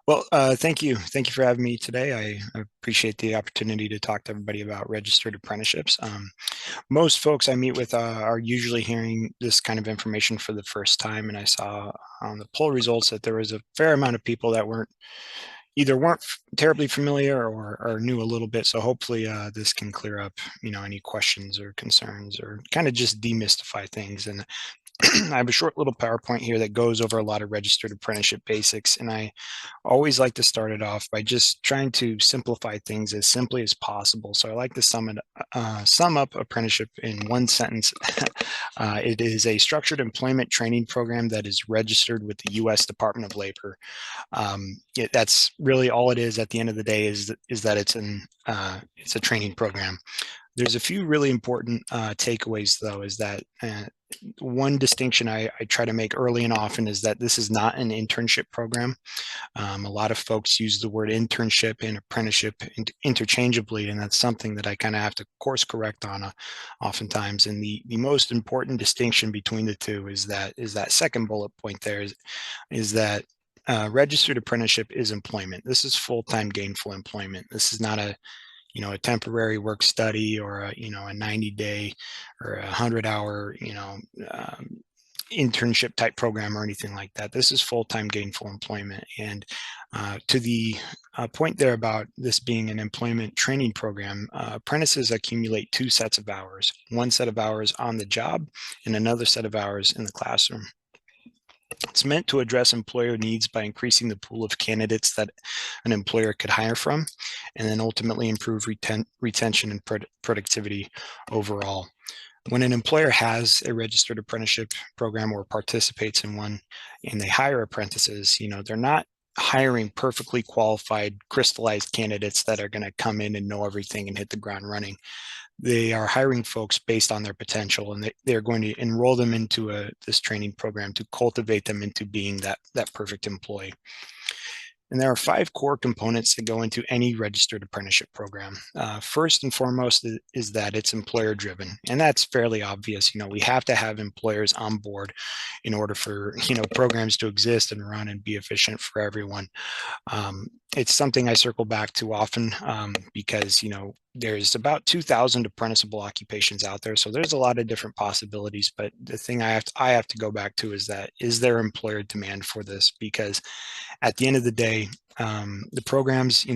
Well, thank you. Thank you for having me today. I appreciate the opportunity to talk to everybody about registered apprenticeships. Most folks I meet with are usually hearing this kind of information for the first time, and I saw on the poll results that there was a fair amount of people that weren't terribly familiar or knew a little bit. So hopefully this can clear up, any questions or concerns or kind of just demystify things. And I have a short little PowerPoint here that goes over a lot of registered apprenticeship basics, and I always like to start it off by just trying to simplify things as simply as possible. So I like to sum up apprenticeship in one sentence. It is a structured employment training program that is registered with the U.S. Department of Labor. That's really all it is. At the end of the day, is that it's a training program. There's a few really important takeaways, though, is that one distinction I try to make early and often is that this is not an internship program. A lot of folks use the word internship and apprenticeship interchangeably, and that's something that I kind of have to course correct on oftentimes. And the most important distinction between the two is that second bullet point there is that registered apprenticeship is employment. This is full-time gainful employment. This is not a temporary work study or a 90-day or 100-hour, internship type program or anything like that. This is full-time gainful employment. And to the point there about this being an employment training program, apprentices accumulate two sets of hours, one set of hours on the job and another set of hours in the classroom. It's meant to address employer needs by increasing the pool of candidates that an employer could hire from, and then ultimately improve retention and productivity overall. When an employer has a registered apprenticeship program or participates in one and they hire apprentices, they're not hiring perfectly qualified, crystallized candidates that are going to come in and know everything and hit the ground running. They are hiring folks based on their potential, and they're going to enroll them into this training program to cultivate them into being that perfect employee. And there are 5 core components that go into any registered apprenticeship program. First and foremost is that it's employer driven. And that's fairly obvious. We have to have employers on board in order for, programs to exist and run and be efficient for everyone. It's something I circle back to often because, there's about 2,000 apprenticeable occupations out there. So there's a lot of different possibilities. But the thing I have to go back to is there employer demand for this? Because at the end of the day, the programs,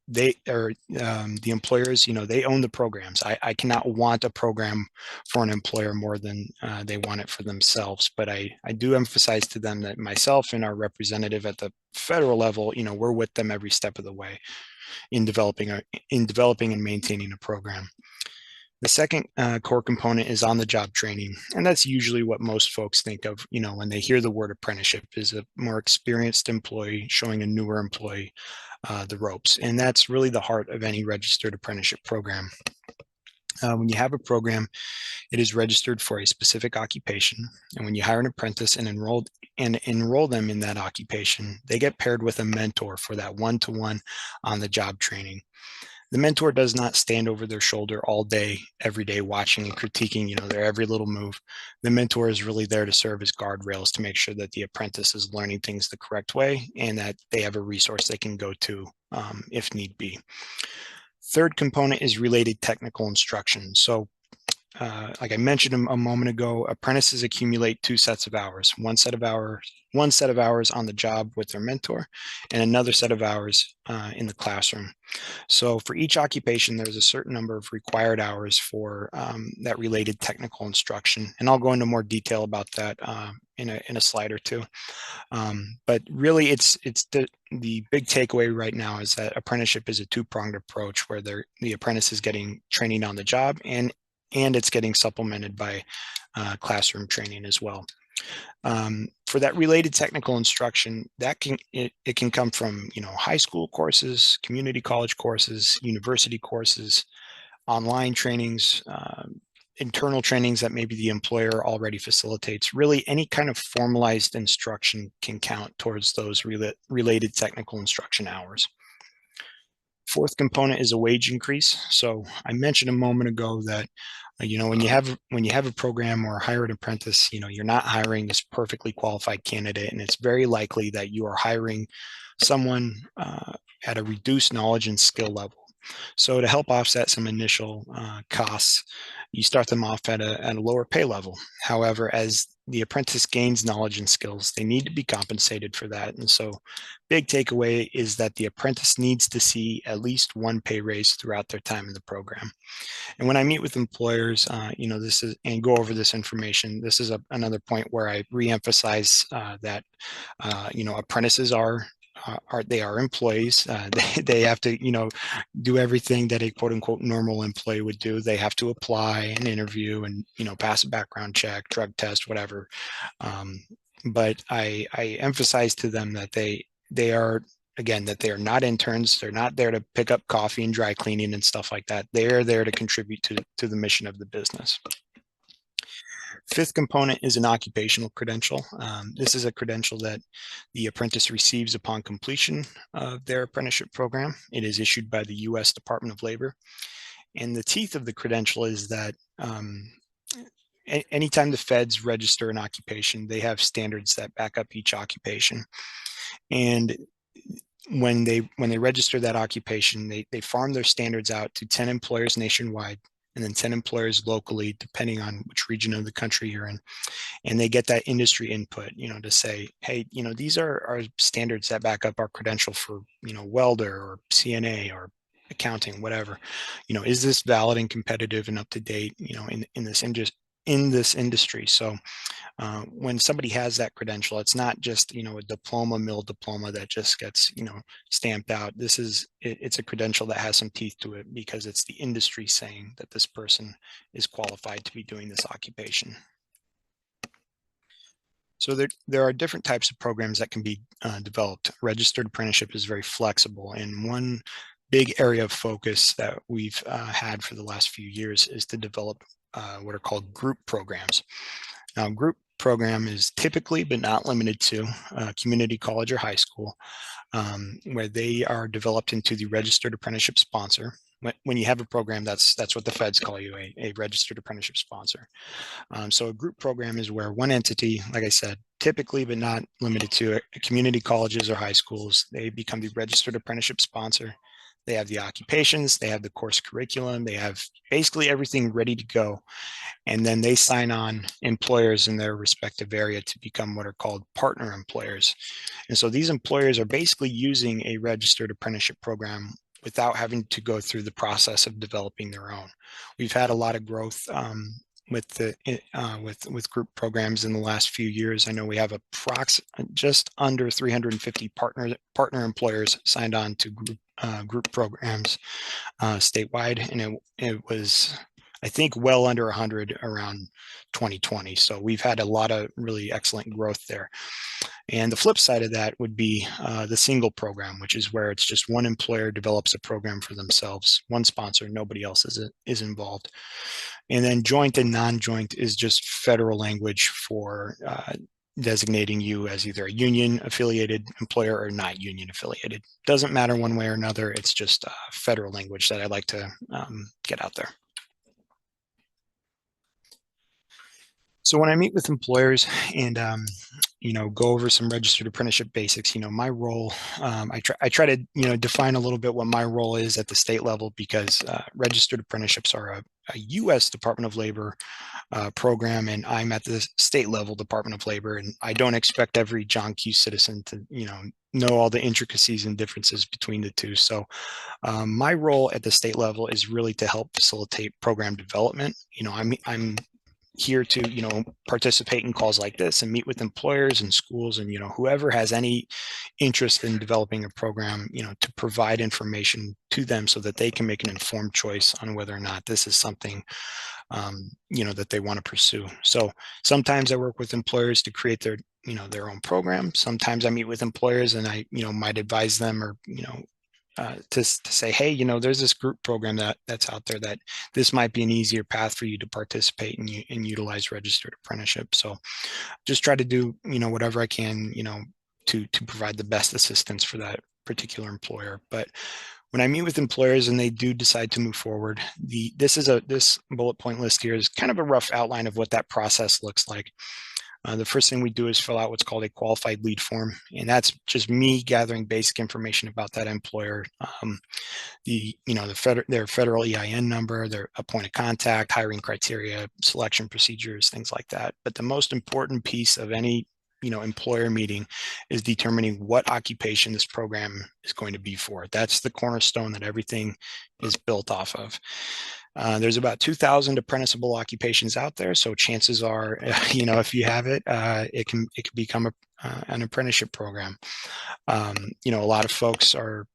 they are the employers, they own the programs. I cannot want a program for an employer more than they want it for themselves. But I do emphasize to them that myself and our representative at the federal level, we're with them every step of the way in developing and maintaining a program. The second core component is on-the-job training, and that's usually what most folks think of, when they hear the word apprenticeship, is a more experienced employee showing a newer employee the ropes, and that's really the heart of any registered apprenticeship program. When you have a program, it is registered for a specific occupation, and when you hire an apprentice and enroll them in that occupation, they get paired with a mentor for that one-to-one on-the-job training. The mentor does not stand over their shoulder all day, every day, watching and critiquing, their every little move. The mentor is really there to serve as guardrails to make sure that the apprentice is learning things the correct way and that they have a resource they can go to if need be. Third component is related technical instruction. So like I mentioned a moment ago, apprentices accumulate 2 sets of hours, one set of hours on the job with their mentor and another set of hours in the classroom. So for each occupation, there's a certain number of required hours for that related technical instruction. And I'll go into more detail about that in a slide or two. But really, it's the big takeaway right now is that apprenticeship is a 2-pronged approach where the apprentice is getting training on the job and it's getting supplemented by classroom training as well. For that related technical instruction, it can come from high school courses, community college courses, university courses, online trainings, internal trainings that maybe the employer already facilitates. Really, any kind of formalized instruction can count towards those related technical instruction hours. Fourth component is a wage increase. So I mentioned a moment ago that when you have a program or hire an apprentice, you're not hiring this perfectly qualified candidate, and it's very likely that you are hiring someone at a reduced knowledge and skill level. So to help offset some initial costs, you start them off at a lower pay level. However, as the apprentice gains knowledge and skills, they need to be compensated for that. And so big takeaway is that the apprentice needs to see at least one pay raise throughout their time in the program. And when I meet with employers, this is, and go over this information, this is another point where I reemphasize that, apprentices they are employees. They have to, do everything that a quote unquote normal employee would do. They have to apply and interview and, pass a background check, drug test, whatever. But I emphasize to them that they are, again, that they are not interns. They're not there to pick up coffee and dry cleaning and stuff like that. They are there to contribute to the mission of the business. Fifth component is an occupational credential. This is a credential that the apprentice receives upon completion of their apprenticeship program. It is issued by the U.S. Department of Labor. And the teeth of the credential is that anytime the feds register an occupation, they have standards that back up each occupation. And when they register that occupation, they farm their standards out to 10 employers nationwide, and then 10 employers locally, depending on which region of the country you're in. And they get that industry input, to say, hey, these are our standards that back up our credential for, welder or CNA or accounting, whatever. Is this valid and competitive and up to date, in this industry? So when somebody has that credential, it's not just, a diploma, mill diploma that just gets, stamped out. It's a credential that has some teeth to it because it's the industry saying that this person is qualified to be doing this occupation. So there are different types of programs that can be developed. Registered apprenticeship is very flexible, and one big area of focus that we've had for the last few years is to develop what are called group programs. Now, group program is typically, but not limited to, community college or high school, where they are developed into the registered apprenticeship sponsor. When you have a program, that's what the feds call you, a registered apprenticeship sponsor. So a group program is where one entity, like I said, typically, but not limited to, community colleges or high schools, they become the registered apprenticeship sponsor. They have the occupations, they have the course curriculum, they have basically everything ready to go. And then they sign on employers in their respective area to become what are called partner employers. And so these employers are basically using a registered apprenticeship program without having to go through the process of developing their own. We've had a lot of growth with group programs in the last few years. I know we have just under 350 partner employers signed on to group programs statewide, and it was, I think, well under 100 around 2020. So we've had a lot of really excellent growth there. And the flip side of that would be the single program, which is where it's just one employer develops a program for themselves, one sponsor, nobody else is involved. And then joint and non-joint is just federal language for designating you as either a union affiliated employer or not union affiliated. Doesn't matter one way or another. It's just federal language that I like to get out there. So when I meet with employers and go over some registered apprenticeship basics, my role, I try to define a little bit what my role is at the state level, because registered apprenticeships are a U.S. Department of Labor program, and I'm at the state level Department of Labor, and I don't expect every John Q. citizen to know all the intricacies and differences between the two. So my role at the state level is really to help facilitate program development. I'm here to participate in calls like this and meet with employers and schools and whoever has any interest in developing a program, to provide information to them so that they can make an informed choice on whether or not this is something that they want to pursue. So sometimes I work with employers to create their own program. Sometimes I meet with employers and I might advise them or to say, hey, there's this group program that's out there that this might be an easier path for you to participate and utilize registered apprenticeship. So just try to do, whatever I can, to provide the best assistance for that particular employer. But when I meet with employers and they do decide to move forward, this bullet point list here is kind of a rough outline of what that process looks like. The first thing we do is fill out what's called a qualified lead form, and that's just me gathering basic information about that employer. Their federal EIN number, their point of contact, hiring criteria, selection procedures, things like that. But the most important piece of any employer meeting is determining what occupation this program is going to be for. That's the cornerstone that everything is built off of. There's about 2,000 apprenticeable occupations out there, so chances are, if you have it, it can become an apprenticeship program. A lot of folks are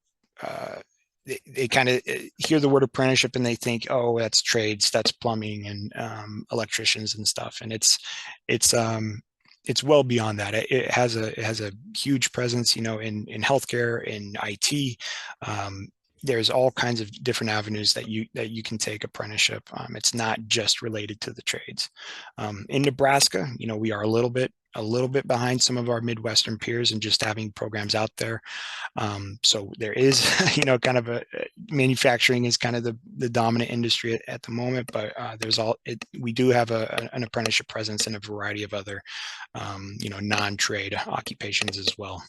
they kind of hear the word apprenticeship and they think, oh, that's trades, that's plumbing and electricians and stuff, and it's well beyond that. It has a huge presence, in healthcare, in IT. There's all kinds of different avenues that you can take apprenticeship. It's not just related to the trades. In Nebraska, we are a little bit behind some of our Midwestern peers in just having programs out there. So there is, kind of manufacturing is kind of the dominant industry at the moment, but we do have an apprenticeship presence in a variety of other, non-trade occupations as well.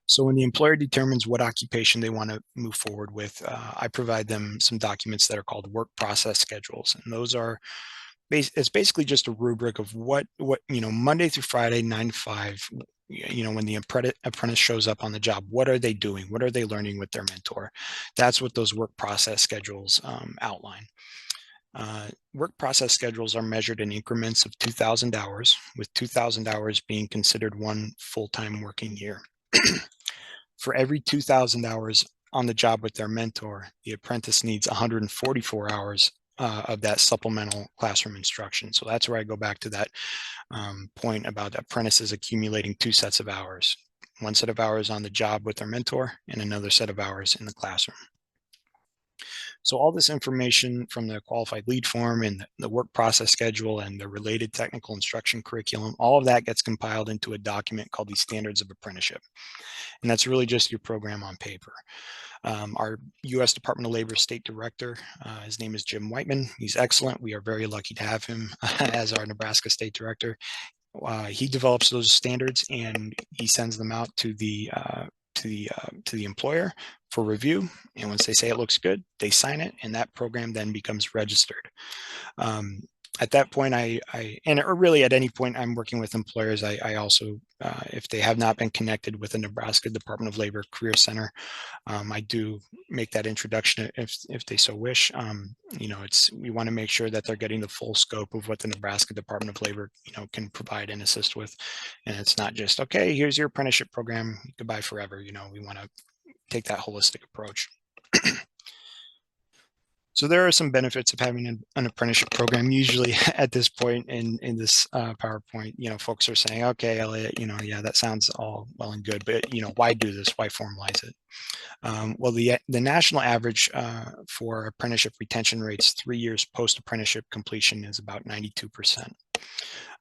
So when the employer determines what occupation they want to move forward with, I provide them some documents that are called work process schedules. And those are, it's basically just a rubric of what Monday through Friday, 9 to 5, when the apprentice shows up on the job, what are they doing? What are they learning with their mentor? That's what those work process schedules outline. Work process schedules are measured in increments of 2,000 hours, with 2,000 hours being considered one full-time working year. For every 2,000 hours on the job with their mentor, the apprentice needs 144 hours of that supplemental classroom instruction. So that's where I go back to that point about apprentices accumulating 2 sets of hours, 1 set of hours on the job with their mentor and another set of hours in the classroom. So all this information from the qualified lead form and the work process schedule and the related technical instruction curriculum, all of that gets compiled into a document called the Standards of Apprenticeship. And that's really just your program on paper. Our U.S. Department of Labor State Director, his name is Jim Whiteman. He's excellent. We are very lucky to have him as our Nebraska State Director. He develops those standards and he sends them out to the employer for review. And once they say it looks good, they sign it, and that program then becomes registered. At that point, or really at any point I'm working with employers, I also, if they have not been connected with the Nebraska Department of Labor Career Center, I do make that introduction if they so wish. We want to make sure that they're getting the full scope of what the Nebraska Department of Labor, can provide and assist with. And it's not just, okay, here's your apprenticeship program, goodbye forever. We want to take that holistic approach. So there are some benefits of having an apprenticeship program. Usually at this point in this PowerPoint, folks are saying, okay, Elliot, yeah, that sounds all well and good, but, why do this? Why formalize it? Well, the national average for apprenticeship retention rates 3 years post-apprenticeship completion is about 92%.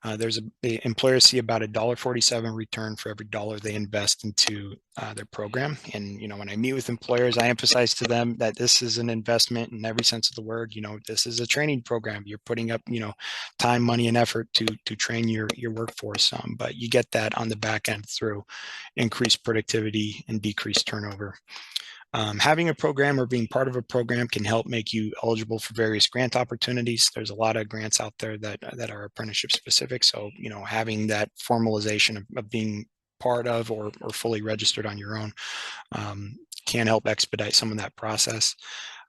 The employers see about $1.47 return for every dollar they invest into their program. And, when I meet with employers, I emphasize to them that this is an investment in every sense of the word. This is a training program. You're putting up, time, money, and effort to train your workforce. But you get that on the back end through increased productivity and decreased turnover. Having a program or being part of a program can help make you eligible for various grant opportunities. There's a lot of grants out there that are apprenticeship specific. So, having that formalization of being part of or fully registered on your own can help expedite some of that process.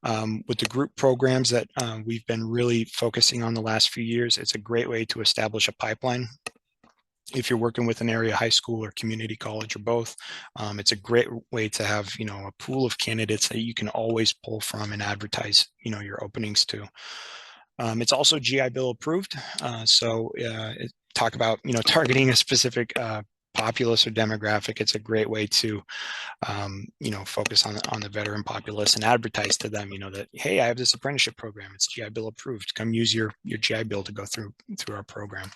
With the group programs that we've been really focusing on the last few years, it's a great way to establish a pipeline. If you're working with an area high school or community college or both, it's a great way to have, a pool of candidates that you can always pull from and advertise, your openings to. It's also GI Bill approved. So talk about, targeting a specific populace or demographic. It's a great way to, focus on the veteran populace and advertise to them, that, hey, I have this apprenticeship program. It's GI Bill approved. Come use your GI Bill to go through our program.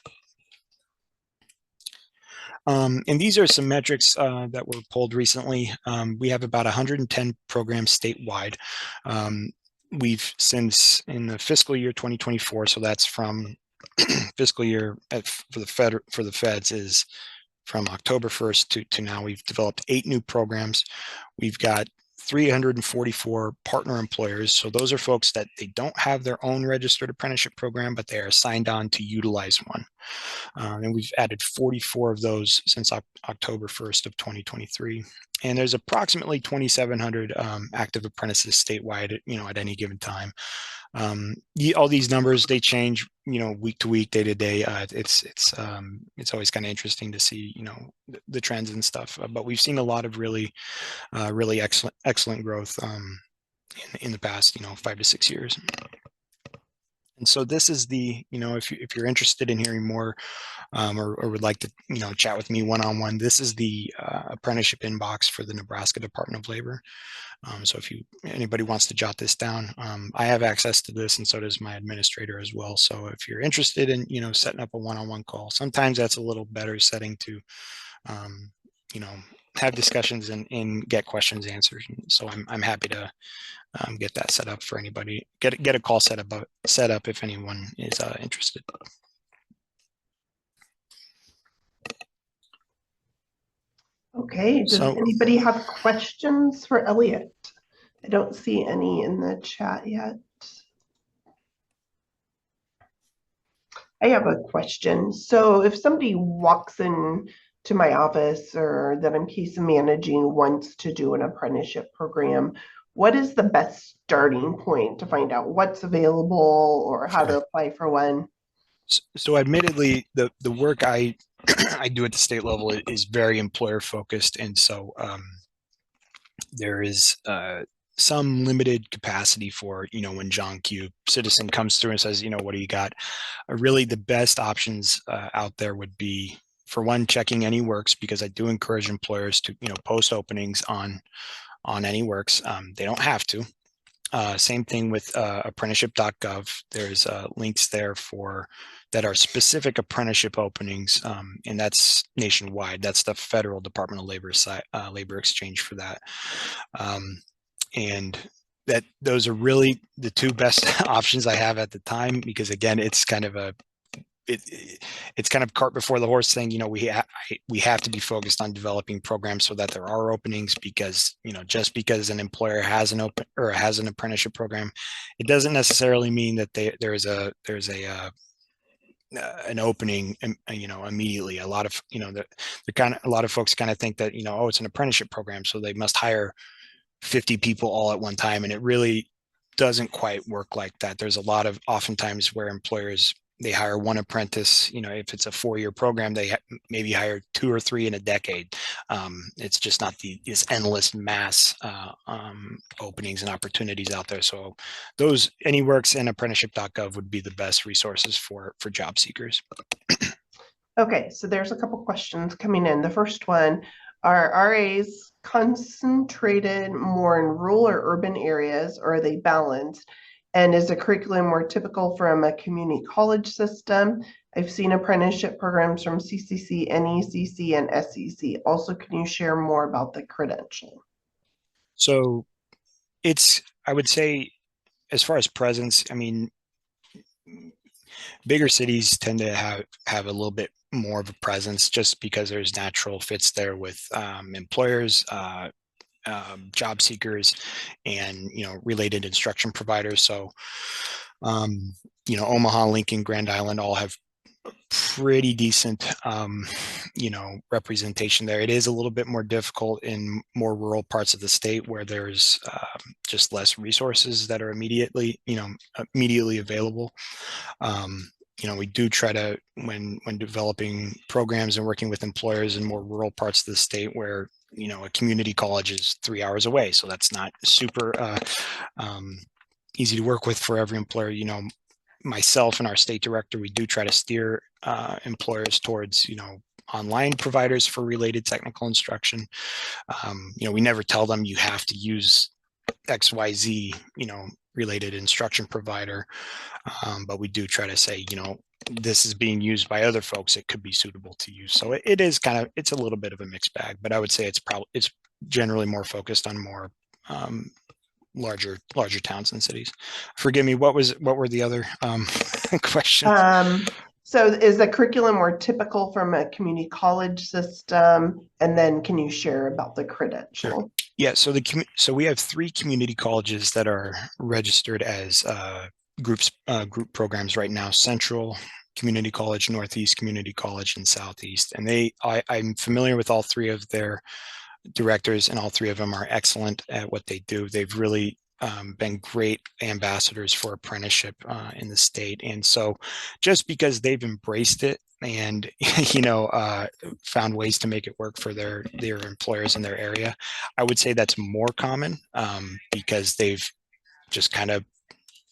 And these are some metrics that were pulled recently. We have about 110 programs statewide. We've since in the fiscal year 2024, so that's from fiscal year for the feds is from October 1st to now. We've developed 8 new programs. We've got 344 partner employers. So those are folks that they don't have their own registered apprenticeship program, but they are signed on to utilize one. And we've added 44 of those since October 1st of 2023. And there's approximately 2,700 active apprentices statewide, at any given time. All these numbers, they change, week to week, day to day. It's always kind of interesting to see, the trends and stuff. But we've seen a lot of really excellent growth in the past, 5 to 6 years. And so this is the, if you're interested in hearing more or would like to, chat with me one-on-one, this is the apprenticeship inbox for the Nebraska Department of Labor. So if anybody wants to jot this down, I have access to this, and so does my administrator as well. So if you're interested in, setting up a one-on-one call, sometimes that's a little better setting to, have discussions and get questions answered. So I'm happy to get that set up for anybody. Get a call set up if anyone is interested. Okay, does anybody have questions for Elliot? I don't see any in the chat yet. I have a question. So if somebody walks in to my office or that I'm case managing wants to do an apprenticeship program, what is the best starting point to find out what's available or how to apply for one? So admittedly, the work I do at the state level is very employer focused. And so there is some limited capacity for, when John Q. Citizen comes through and says, what do you got? Really, the best options out there would be, for one, checking AnyWorks, because I do encourage employers to, post openings on AnyWorks. They don't have to. Same thing with apprenticeship.gov. There's links there that are specific apprenticeship openings, and that's nationwide. That's the Federal Department of Labor labor exchange for that. And those are really the two best options I have at the time, because again, it's kind of it's kind of cart before the horse thing. We have to be focused on developing programs so that there are openings, because just because an employer has an apprenticeship program, it doesn't necessarily mean that there's an opening, immediately. A lot of a lot of folks kind of think that oh, it's an apprenticeship program, so they must hire 50 people all at one time, and it really doesn't quite work like that. There's a lot of oftentimes where employers, they hire one apprentice. If it's a 4-year program, they maybe hire 2 or 3 in a decade. It's just not this endless mass openings and opportunities out there. So those AnyWorks and apprenticeship.gov would be the best resources for job seekers. Okay, so there's a couple questions coming in. The first one, are RAs concentrated more in rural or urban areas, or are they balanced? And is the curriculum more typical from a community college system? I've seen apprenticeship programs from CCC, NECC, and SEC. Also, can you share more about the credential? So I would say, as far as presence, bigger cities tend to have a little bit more of a presence, just because there's natural fits there with employers, job seekers, and related instruction providers. So Omaha, Lincoln, Grand Island all have pretty decent representation there. It is a little bit more difficult in more rural parts of the state, where there's just less resources that are immediately available. We do try to, when developing programs and working with employers in more rural parts of the state, where a community college is 3 hours away, so that's not super easy to work with for every employer. Myself and our state director, we do try to steer employers towards online providers for related technical instruction. We never tell them you have to use XYZ related instruction provider, but we do try to say, this is being used by other folks, it could be suitable to you. So it's a little bit of a mixed bag, but I would say it's generally more focused on more larger towns and cities. Forgive me, what were the other questions? So is the curriculum more typical from a community college system? And then can you share about the Sure. credential? Yeah, so we have 3 community colleges that are registered as group programs right now: Central Community College, Northeast Community College, and Southeast. And I'm familiar with all 3 of their directors, and all 3 of them are excellent at what they do. They've really been great ambassadors for apprenticeship in the state. And so just because they've embraced it and found ways to make it work for their employers in their area, I would say that's more common because they've just kind of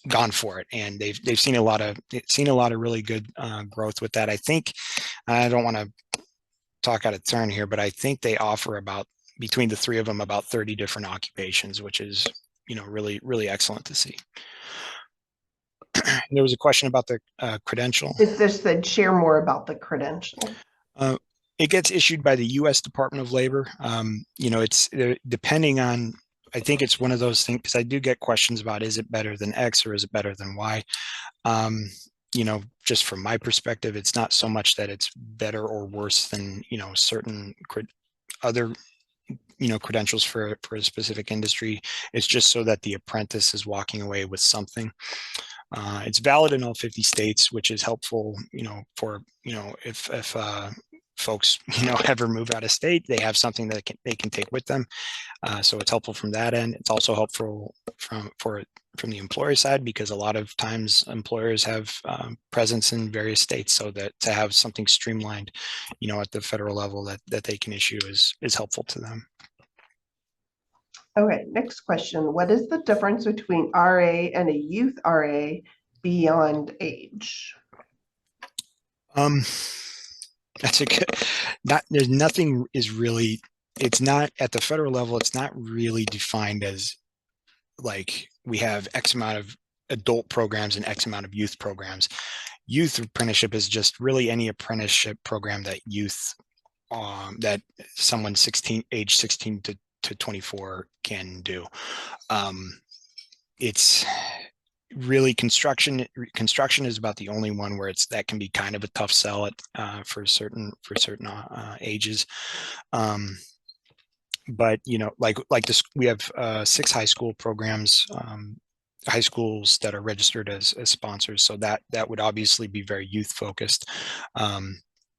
gone for it, and they've seen a lot of really good growth with that. I think, I don't want to talk out of turn here, but I think they offer about, between the 3 of them, about 30 different occupations, which is, really, really excellent to see. There was a question about the credential. It just said share more about the credential. It gets issued by the U.S. Department of Labor. It's depending on, I think it's one of those things, because I do get questions about, is it better than X or is it better than Y? Just from my perspective, it's not so much that it's better or worse than, certain other, credentials for a specific industry. It's just so that the apprentice is walking away with something. It's valid in all 50 states, which is helpful, for, if folks, ever move out of state, they have something that they can take with them. So it's helpful from that end. It's also helpful from the employer side, because a lot of times employers have presence in various states, so that to have something streamlined, at the federal level that they can issue is helpful to them. Okay, next question. What is the difference between RA and a youth RA beyond age? That's a good, there's nothing is really, it's not at the federal level, it's not really defined as like we have X amount of adult programs and X amount of youth programs. Youth apprenticeship is just really any apprenticeship program that that someone age 16 to 24 can do. It's really construction is about the only one where that can be kind of a tough sell for certain ages. But like this, we have 6 high school programs, high schools that are registered as sponsors, so that would obviously be very youth focused.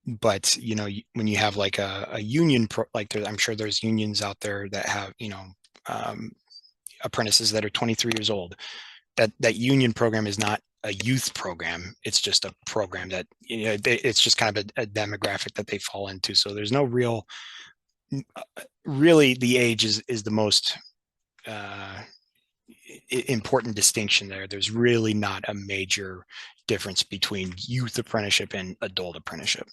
But when you have like a union I'm sure there's unions out there that have apprentices that are 23 years old. That union program is not a youth program. It's just a program that it's just kind of a demographic that they fall into. So there's no really the age is the most important distinction there. There's really not a major difference between youth apprenticeship and adult apprenticeship.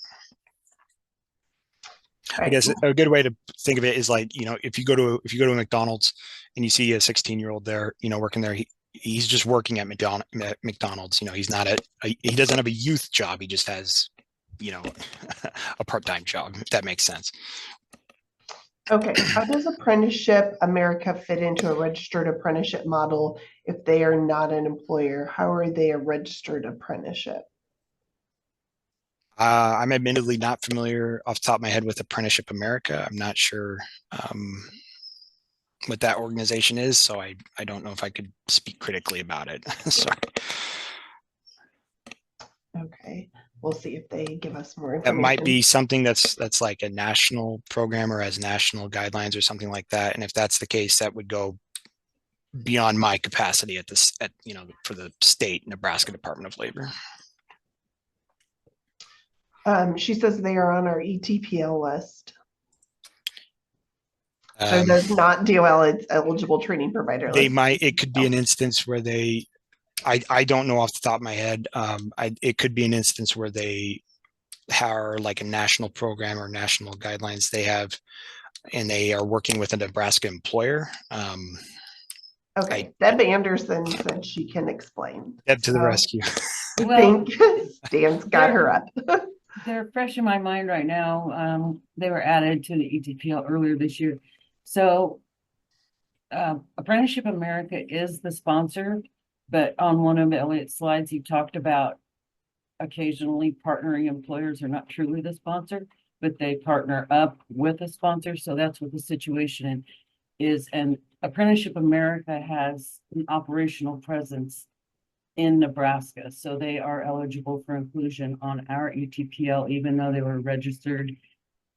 Right. I guess a good way to think of it is like, if you go to a McDonald's and you see a 16-year-old there, working there, he's just working at McDonald's. He's not he doesn't have a youth job. He just has, a part-time job, if that makes sense. Okay, how does Apprenticeship America fit into a registered apprenticeship model if they are not an employer? How are they a registered apprenticeship? I'm admittedly not familiar off the top of my head with Apprenticeship America. I'm not sure what that organization is, so I don't know if I could speak critically about it. Sorry. Okay, we'll see if they give us more That information. might be something that's like a national program or has national guidelines or something like that. And if that's the case, that would go beyond my capacity for the state Nebraska Department of Labor. She says they are on our ETPL list. So that's not DOL, it's eligible training provider list. It could be an instance where I don't know off the top of my head. It could be an instance where they are like a national program or national guidelines they have, and they are working with a Nebraska employer. Okay, Deb Anderson said she can explain. Deb to the rescue. I think Stan's got her up. They're fresh in my mind right now. They were added to the ETPL earlier this year. So Apprenticeship America is the sponsor, but on one of Elliot's slides, he talked about occasionally partnering employers are not truly the sponsor, but they partner up with a sponsor. So that's what the situation is. And Apprenticeship America has an operational presence in Nebraska. So they are eligible for inclusion on our ETPL, even though they were registered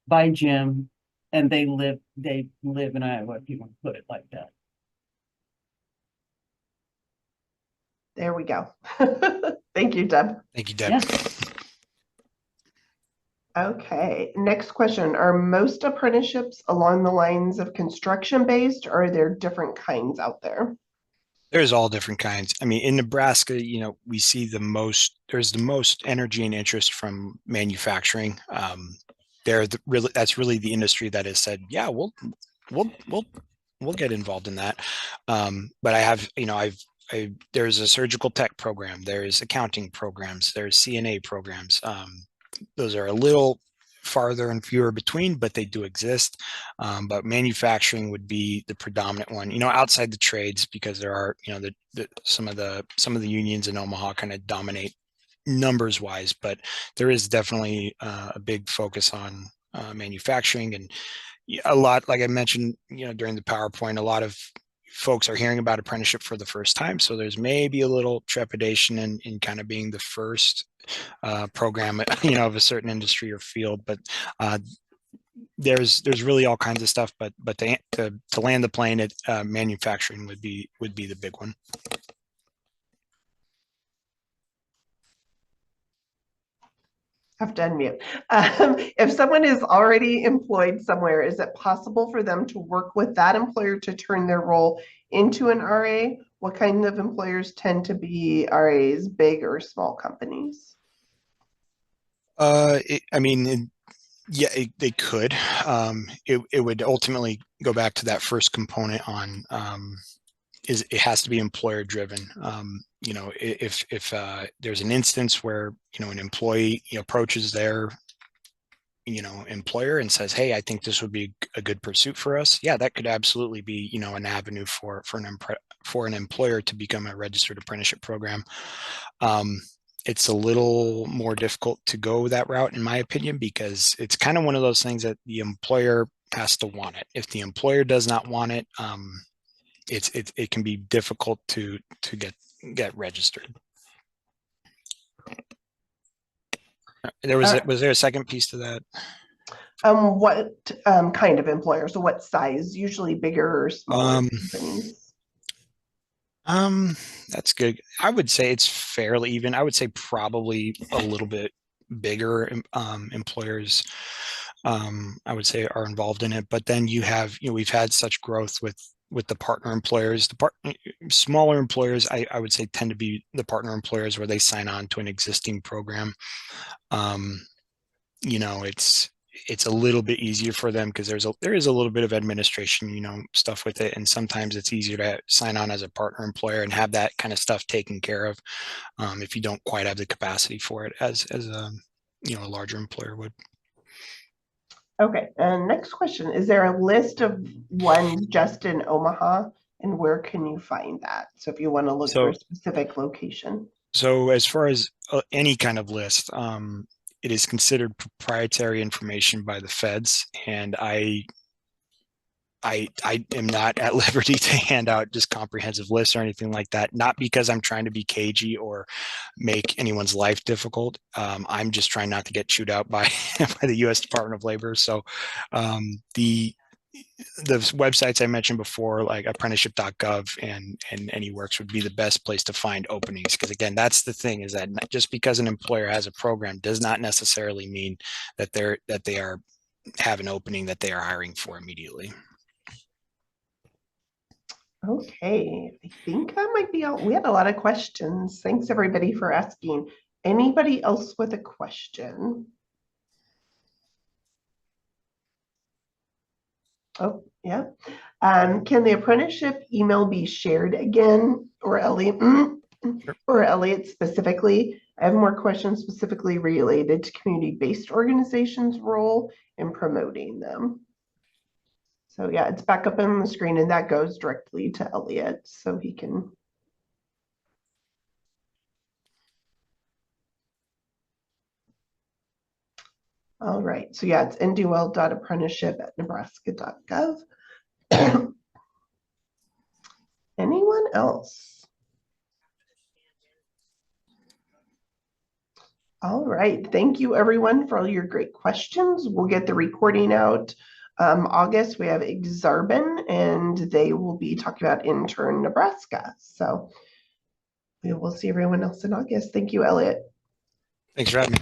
by Jim and they live in Iowa, if you want to put it like that. There we go. Thank you, Deb. Thank you, Deb. Yeah. Okay, next question. Are most apprenticeships along the lines of construction based, or are there different kinds out there? There's all different kinds. I mean, in Nebraska, we see there's the most energy and interest from manufacturing. That's really the industry that has said, yeah, we'll get involved in that. But I have, there's a surgical tech program, there's accounting programs, there's CNA programs. Those are a little farther and fewer between, but they do exist. But manufacturing would be the predominant one, outside the trades, because there are, some of the unions in Omaha kind of dominate numbers wise, but there is definitely a big focus on manufacturing. And a lot, like I mentioned, during the PowerPoint, a lot of folks are hearing about apprenticeship for the first time. So there's maybe a little trepidation in kind of being the first program, of a certain industry or field. But there's really all kinds of stuff. But to land the plane, manufacturing would be the big one. Have to unmute. If someone is already employed somewhere, is it possible for them to work with that employer to turn their role into an RA? What kind of employers tend to be RAs, big or small companies? They could. It would ultimately go back to that first component on it has to be employer driven. If there's an instance where an employee approaches their employer and says, hey, I think this would be a good pursuit for us, yeah, that could absolutely be an avenue for an employer to become a registered apprenticeship program. It's a little more difficult to go that route, in my opinion, because it's kind of one of those things that the employer has to want it. If the employer does not want it, it can be difficult to get registered. Was there a second piece to that? What kind of employer? So what size? Usually bigger or smaller companies? That's good. I would say it's fairly even. I would say probably a little bit bigger employers, I would say, are involved in it. But then you have, we've had such growth with the partner employers. Smaller employers, I would say, tend to be the partner employers where they sign on to an existing program. It's a little bit easier for them because there is a little bit of administration, stuff with it. And sometimes it's easier to sign on as a partner employer and have that kind of stuff taken care of if you don't quite have the capacity for it as a larger employer would. Okay, and next question. Is there a list of ones just in Omaha, and where can you find that? So if you want to look for a specific location. So as far as any kind of list, it is considered proprietary information by the feds, and I am not at liberty to hand out just comprehensive lists or anything like that. Not because I'm trying to be cagey or make anyone's life difficult. I'm just trying not to get chewed out by the U.S. Department of Labor. So the websites I mentioned before, like apprenticeship.gov and AnyWorks, would be the best place to find openings. Because again, that's the thing, is that just because an employer has a program does not necessarily mean that they have an opening that they are hiring for immediately. Okay, I think that might be all. We had a lot of questions. Thanks everybody for asking. Anybody else with a question? Oh, yeah. Can the apprenticeship email be shared again, or Elliot, or Elliot specifically? I have more questions specifically related to community-based organizations' role in promoting them. So yeah, it's back up on the screen and that goes directly to Elliot so he can. All right, so yeah, it's ndwl.apprenticeship@nebraska.gov. Anyone else? All right, thank you everyone for all your great questions. We'll get the recording out. August, we have Exarban and they will be talking about intern Nebraska. So we will see everyone else in August. Thank you, Elliot. Thanks for having me.